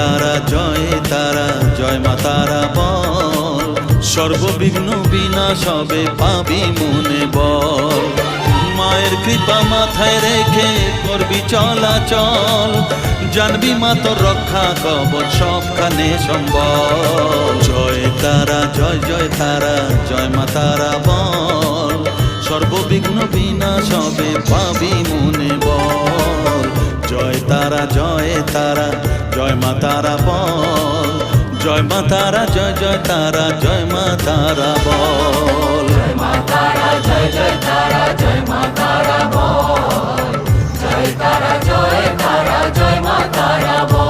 তারা জয় তারা জয় মা তারা বল, সর্ববিঘ্ন বিনাশ হবে পাবি মনে বল। মায়ের কৃপা মাথায় রেখে করবি চলাচল, জানবি মা তোর রক্ষা কবচ সবখানে সম্বল। জয় তারা জয় জয় তারা জয় মা তারা বল, সর্ববিঘ্ন বিনাশ হবে পাবি মনে বল। জয় তারা জয় তারা জয় মা তারা বল, জয় মা তারা জয় জয় তারা জয় মা তারা বল। জয় মা তারা জয় জয় তারা জয় মা তারা বল, জয় তারা জয় তারা জয় মা তারা বল।